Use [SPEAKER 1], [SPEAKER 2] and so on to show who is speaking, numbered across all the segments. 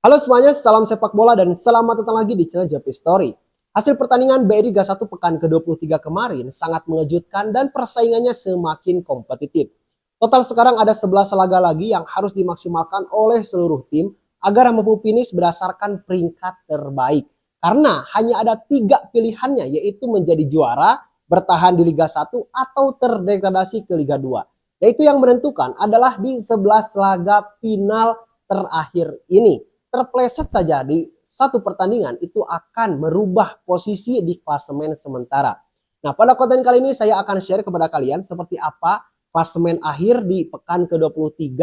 [SPEAKER 1] Halo semuanya, salam sepak bola dan selamat datang lagi di channel JP Story. Hasil pertandingan BRI Liga 1 pekan ke-23 kemarin sangat mengejutkan dan persaingannya semakin kompetitif. Total sekarang ada 11 laga lagi yang harus dimaksimalkan oleh seluruh tim agar mampu finish berdasarkan peringkat terbaik. Karena hanya ada 3 pilihannya, yaitu menjadi juara, bertahan di Liga 1 atau terdegradasi ke Liga 2. Yaitu yang menentukan adalah di 11 laga final terakhir ini. Terpleset saja di satu pertandingan itu akan merubah posisi di klasemen sementara. Nah, pada konten kali ini saya akan share kepada kalian seperti apa klasemen akhir di pekan ke-23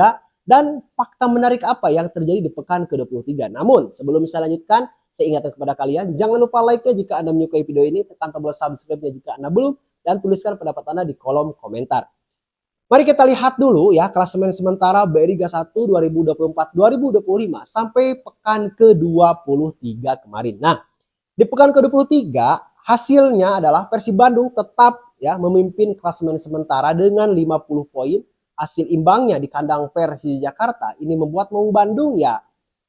[SPEAKER 1] dan fakta menarik apa yang terjadi di pekan ke-23. Namun, sebelum saya lanjutkan, saya ingatkan kepada kalian, jangan lupa like-nya jika Anda menyukai video ini, tekan tombol subscribe-nya jika Anda belum, dan tuliskan pendapat Anda di kolom komentar. Mari kita lihat dulu ya klasemen sementara BRI Liga 1 2024-2025 sampai pekan ke-23 kemarin. Nah, di pekan ke-23 hasilnya adalah Persib Bandung tetap ya memimpin klasemen sementara dengan 50 poin. Hasil imbangnya di kandang Persija Jakarta ini membuat Maung Bandung ya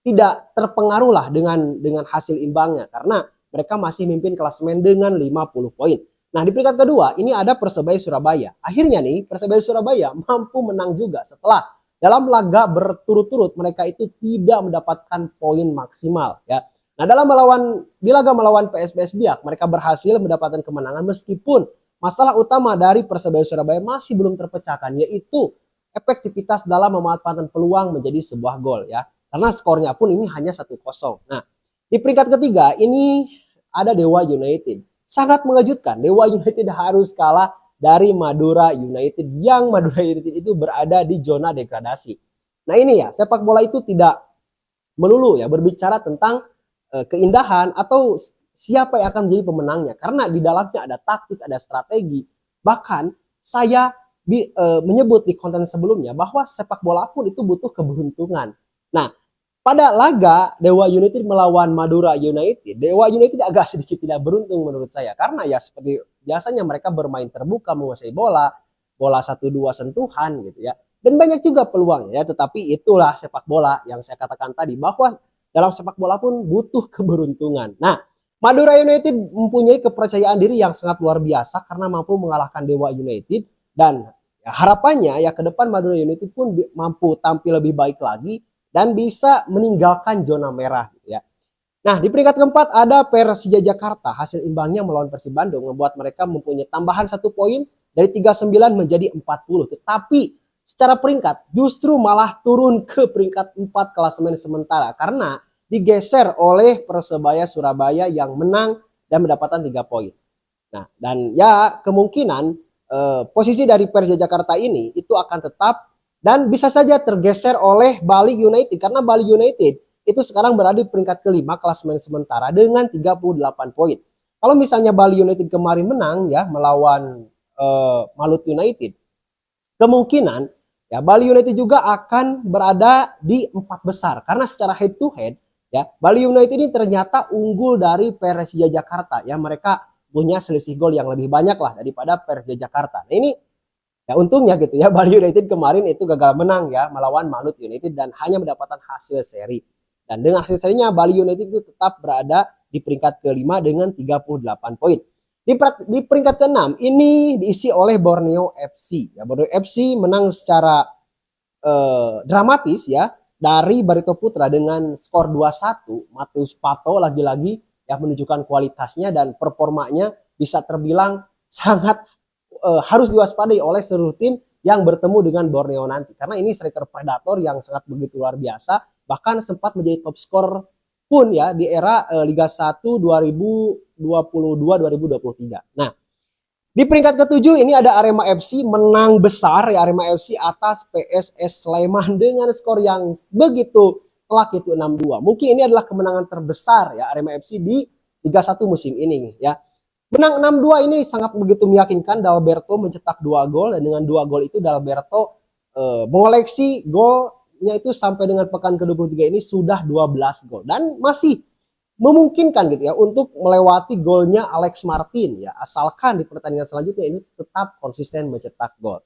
[SPEAKER 1] tidak terpengaruh lah dengan hasil imbangnya karena mereka masih memimpin klasemen dengan 50 poin. Nah, di peringkat kedua ini ada Persebaya Surabaya. Akhirnya nih Persebaya Surabaya mampu menang juga setelah dalam laga berturut-turut mereka itu tidak mendapatkan poin maksimal ya. Nah, di laga melawan PSBS Biak mereka berhasil mendapatkan kemenangan meskipun masalah utama dari Persebaya Surabaya masih belum terpecahkan, yaitu efektivitas dalam memanfaatkan peluang menjadi sebuah gol ya. Karena skornya pun ini hanya 1-0. Nah, di peringkat ketiga ini ada Dewa United. Sangat mengejutkan, Dewa United harus kalah dari Madura United yang Madura United itu berada di zona degradasi. Nah ini ya, sepak bola itu tidak melulu ya berbicara tentang keindahan atau siapa yang akan menjadi pemenangnya. Karena di dalamnya ada taktik, ada strategi. Bahkan saya menyebut di konten sebelumnya bahwa sepak bola pun itu butuh keberuntungan. Nah, pada laga Dewa United melawan Madura United, Dewa United agak sedikit tidak beruntung menurut saya. Karena ya seperti biasanya mereka bermain terbuka, menguasai bola 1-2 sentuhan gitu ya. Dan banyak juga peluangnya ya, tetapi itulah sepak bola yang saya katakan tadi bahwa dalam sepak bola pun butuh keberuntungan. Nah, Madura United mempunyai kepercayaan diri yang sangat luar biasa karena mampu mengalahkan Dewa United dan ya, harapannya ya ke depan Madura United pun mampu tampil lebih baik lagi dan bisa meninggalkan zona merah gitu ya. Nah, di peringkat keempat ada Persija Jakarta. Hasil imbangnya melawan Persib Bandung membuat mereka mempunyai tambahan 1 poin dari 39 menjadi 40. Tetapi secara peringkat justru malah turun ke peringkat 4 klasemen sementara karena digeser oleh Persebaya Surabaya yang menang dan mendapatkan 3 poin. Nah, dan ya kemungkinan posisi dari Persija Jakarta ini itu akan tetap dan bisa saja tergeser oleh Bali United karena Bali United itu sekarang berada di peringkat kelima klasemen sementara dengan 38 poin. Kalau misalnya Bali United kemarin menang ya melawan Malut United, kemungkinan ya Bali United juga akan berada di 4 besar karena secara head to head ya Bali United ini ternyata unggul dari Persija Jakarta ya, mereka punya selisih gol yang lebih banyak lah daripada Persija Jakarta. Nah, ini ya untungnya gitu ya Bali United kemarin itu gagal menang ya melawan Malut United dan hanya mendapatkan hasil seri. Dan dengan hasil serinya Bali United itu tetap berada di peringkat kelima dengan 38 poin. Di peringkat ke-6 ini diisi oleh Borneo FC. Ya, Borneo FC menang secara dramatis ya dari Barito Putra dengan skor 2-1. Matius Pato lagi-lagi yang menunjukkan kualitasnya dan performanya bisa terbilang sangat harus diwaspadai oleh seluruh tim yang bertemu dengan Borneo nanti. Karena ini striker predator yang sangat begitu luar biasa. Bahkan sempat menjadi top skor pun ya di era Liga 1 2022-2023. Nah, di peringkat ke-7 ini ada Arema FC menang besar ya Arema FC atas PSS Sleman dengan skor yang begitu telak itu 6-2. Mungkin ini adalah kemenangan terbesar ya Arema FC di Liga 1 musim ini ya. Menang 6-2 ini sangat begitu meyakinkan. Dalberto mencetak 2 gol dan dengan 2 gol itu Dalberto mengoleksi golnya itu sampai dengan pekan ke-23 ini sudah 12 gol dan masih memungkinkan gitu ya untuk melewati golnya Alex Martin ya asalkan di pertandingan selanjutnya ini tetap konsisten mencetak gol.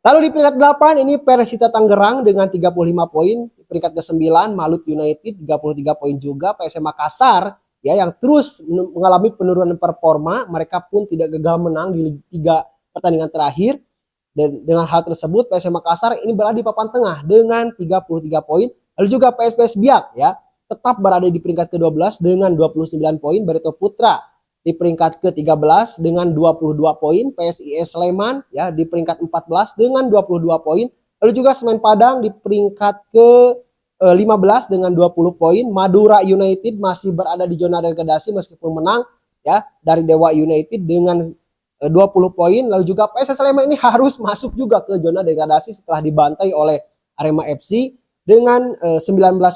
[SPEAKER 1] Lalu di peringkat 8 ini Persita Tangerang dengan 35 poin. Di peringkat ke-9 Malut United 33 poin juga. PSM Makassar ya yang terus mengalami penurunan performa, mereka pun tidak gagal menang di 3 pertandingan terakhir. Dan dengan hal tersebut PSM Makassar ini berada di papan tengah dengan 33 poin. Lalu juga PSPS Biak ya tetap berada di peringkat ke-12 dengan 29 poin. Barito Putra di peringkat ke-13 dengan 22 poin, PSIS Sleman ya di peringkat 14 dengan 22 poin. Lalu juga Semen Padang di peringkat ke-15 dengan 20 poin. Madura United masih berada di zona degradasi meskipun menang ya dari Dewa United dengan 20 poin. Lalu juga PSIS Sleman ini harus masuk juga ke zona degradasi setelah dibantai oleh Arema FC dengan 19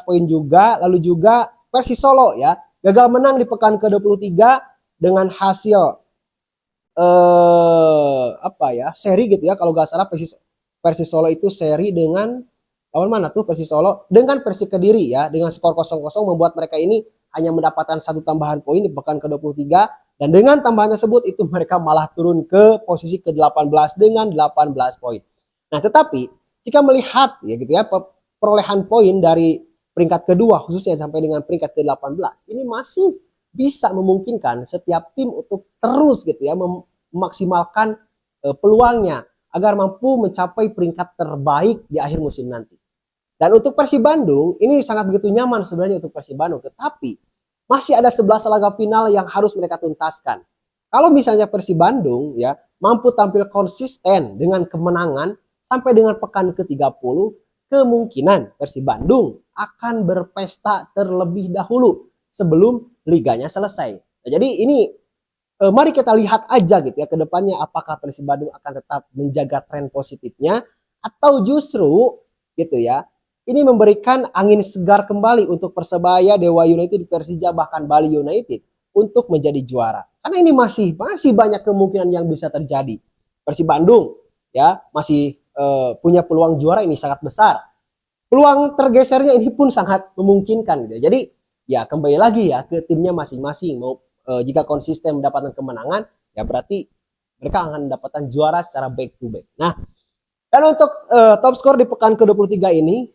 [SPEAKER 1] poin juga. Lalu juga Persis Solo ya gagal menang di pekan ke-23 dengan hasil seri gitu ya, kalau nggak salah Persis Solo itu seri dengan lawan mana tuh, Persis Solo dengan Persik Kediri ya, dengan skor 0-0 membuat mereka ini hanya mendapatkan 1 tambahan poin di pekan ke-23, dan dengan tambahan tersebut itu mereka malah turun ke posisi ke-18 dengan 18 poin. Nah, tetapi jika melihat ya gitu ya perolehan poin dari peringkat kedua khususnya sampai dengan peringkat ke-18 ini masih bisa memungkinkan setiap tim untuk terus gitu ya memaksimalkan peluangnya agar mampu mencapai peringkat terbaik di akhir musim nanti. Dan untuk Persib Bandung ini sangat begitu nyaman sebenarnya untuk Persib Bandung, tetapi masih ada 11 laga final yang harus mereka tuntaskan. Kalau misalnya Persib Bandung ya mampu tampil konsisten dengan kemenangan sampai dengan pekan ke-30, kemungkinan Persib Bandung akan berpesta terlebih dahulu sebelum liganya selesai. Nah, jadi ini mari kita lihat aja gitu ya ke depannya apakah Persib Bandung akan tetap menjaga tren positifnya atau justru gitu ya ini memberikan angin segar kembali untuk Persebaya, Dewa United, Persija bahkan Bali United untuk menjadi juara. Karena ini masih banyak kemungkinan yang bisa terjadi. Persib Bandung ya masih punya peluang juara ini sangat besar. Peluang tergesernya ini pun sangat memungkinkan gitu. Jadi ya kembali lagi ya ke timnya masing-masing. Mau jika konsisten mendapatkan kemenangan ya berarti mereka akan mendapatkan juara secara back to back. Nah, dan untuk top skor di pekan ke-23 ini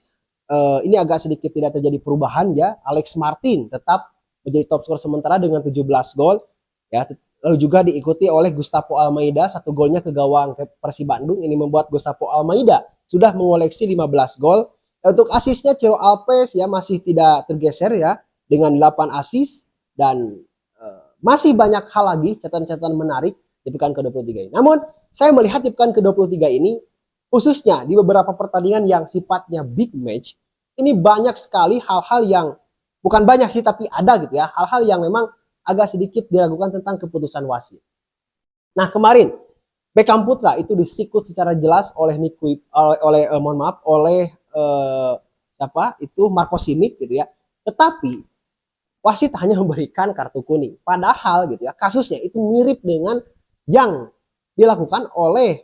[SPEAKER 1] agak sedikit tidak terjadi perubahan ya. Alex Martin tetap menjadi top skor sementara dengan 17 gol ya. Lalu juga diikuti oleh Gustavo Almeida, 1 golnya ke gawang Persib Bandung. Ini membuat Gustavo Almeida sudah mengoleksi 15 gol. Untuk asisnya Ciro Alves ya masih tidak tergeser ya dengan 8 asis, dan masih banyak hal lagi catatan-catatan menarik di pekan ke-23 ini. Namun saya melihat di pekan ke-23 ini khususnya di beberapa pertandingan yang sifatnya big match ini banyak sekali hal-hal yang bukan banyak sih tapi ada gitu ya, hal-hal yang memang agak sedikit diragukan tentang keputusan wasit. Nah, kemarin Beckham Putra itu disikut secara jelas oleh oleh siapa itu Marco Simic gitu ya. Tetapi wasit hanya memberikan kartu kuning. Padahal gitu ya kasusnya itu mirip dengan yang dilakukan oleh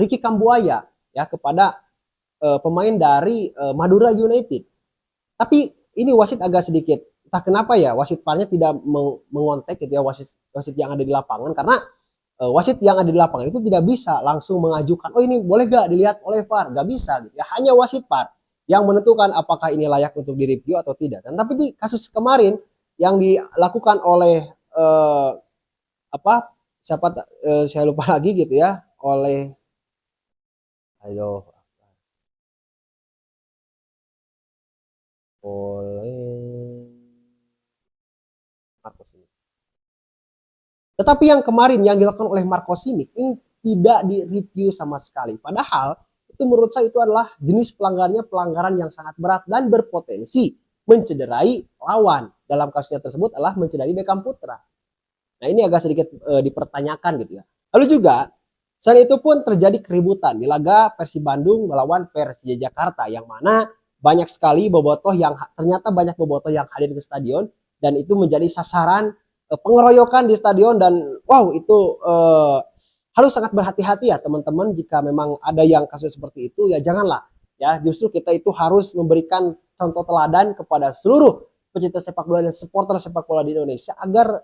[SPEAKER 1] Ricky Kambuaya ya kepada pemain dari Madura United. Tapi ini wasit agak sedikit entah kenapa ya wasit VAR-nya tidak mengontek gitu ya wasit yang ada di lapangan, karena wasit yang ada di lapangan itu tidak bisa langsung mengajukan oh ini boleh gak dilihat oleh VAR, gak bisa gitu ya. Hanya wasit VAR yang menentukan apakah ini layak untuk direview atau tidak. Dan tapi di kasus kemarin yang dilakukan oleh saya lupa lagi gitu ya, oleh Marco Simic. Tetapi yang kemarin yang dilakukan oleh Marco Simic ini tidak direview sama sekali. Padahal itu menurut saya itu adalah jenis pelanggaran yang sangat berat dan berpotensi mencederai lawan. Dalam kasusnya tersebut adalah mencederai Beckham Putra. Nah, ini agak sedikit dipertanyakan gitu ya. Lalu juga selain itu pun terjadi keributan di laga Persib Bandung melawan Persija Jakarta, yang mana banyak sekali bobotoh yang ternyata banyak bobotoh yang hadir ke stadion dan itu menjadi sasaran pengeroyokan di stadion. Dan wow, itu harus sangat berhati-hati ya teman-teman, jika memang ada yang kasus seperti itu ya janganlah ya. Justru kita itu harus memberikan contoh teladan kepada seluruh pecinta sepak bola dan supporter sepak bola di Indonesia agar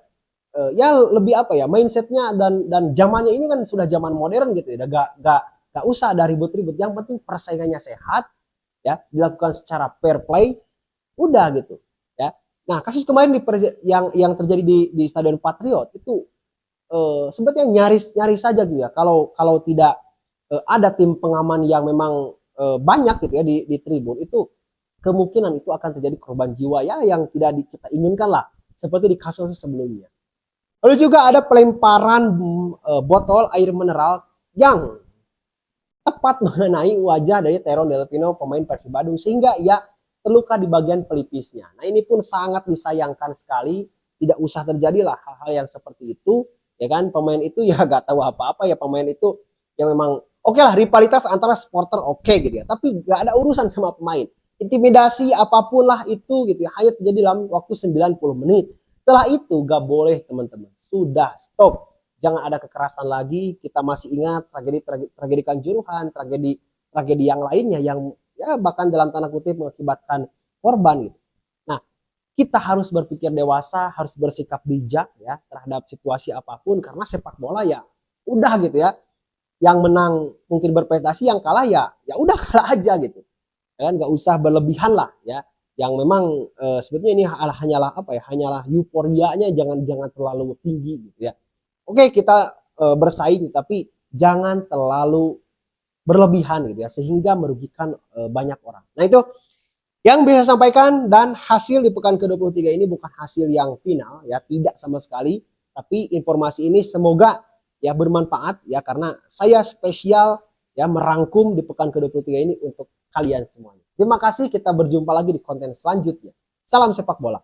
[SPEAKER 1] ya lebih apa ya mindsetnya dan zamannya ini kan sudah zaman modern gitu ya, gak Gak usah ada ribut-ribut, yang penting persaingannya sehat, ya, dilakukan secara fair play, udah gitu, ya. Nah, kasus kemarin yang terjadi di Stadion Patriot itu sebetulnya nyaris saja gitu ya, kalau tidak ada tim pengaman yang memang banyak gitu ya di tribun, itu kemungkinan itu akan terjadi korban jiwa ya yang tidak kita inginkan lah, seperti di kasus sebelumnya. Lalu juga ada pelemparan botol air mineral yang tepat mengenai wajah dari Teron Delpino, pemain Persib Bandung, sehingga ia terluka di bagian pelipisnya. Nah, ini pun sangat disayangkan sekali, tidak usah terjadilah hal-hal yang seperti itu, ya kan. Pemain itu ya gak tahu apa-apa, ya pemain itu ya memang oke lah, rivalitas antara supporter oke gitu ya, tapi gak ada urusan sama pemain. Intimidasi apapun lah itu gitu ya, hanya terjadi dalam waktu 90 menit. Setelah itu gak boleh teman-teman, sudah stop. Jangan ada kekerasan lagi. Kita masih ingat tragedi Kanjuruhan, tragedi yang lainnya yang ya bahkan dalam tanda kutip mengakibatkan korban gitu. Nah, kita harus berpikir dewasa, harus bersikap bijak ya terhadap situasi apapun, karena sepak bola ya udah gitu ya. Yang menang mungkin berprestasi, yang kalah ya udah kalah aja gitu. Kan nggak usah berlebihan lah ya. Yang memang sebetulnya ini hanyalah apa ya? Hanyalah euforianya, jangan terlalu tinggi gitu ya. Oke, kita bersaing, tapi jangan terlalu berlebihan gitu ya, sehingga merugikan banyak orang. Nah, itu yang bisa saya sampaikan, dan hasil di pekan ke-23 ini bukan hasil yang final ya, tidak sama sekali, tapi informasi ini semoga ya bermanfaat ya, karena saya spesial ya merangkum di pekan ke-23 ini untuk kalian semuanya. Terima kasih, kita berjumpa lagi di konten selanjutnya. Salam sepak bola.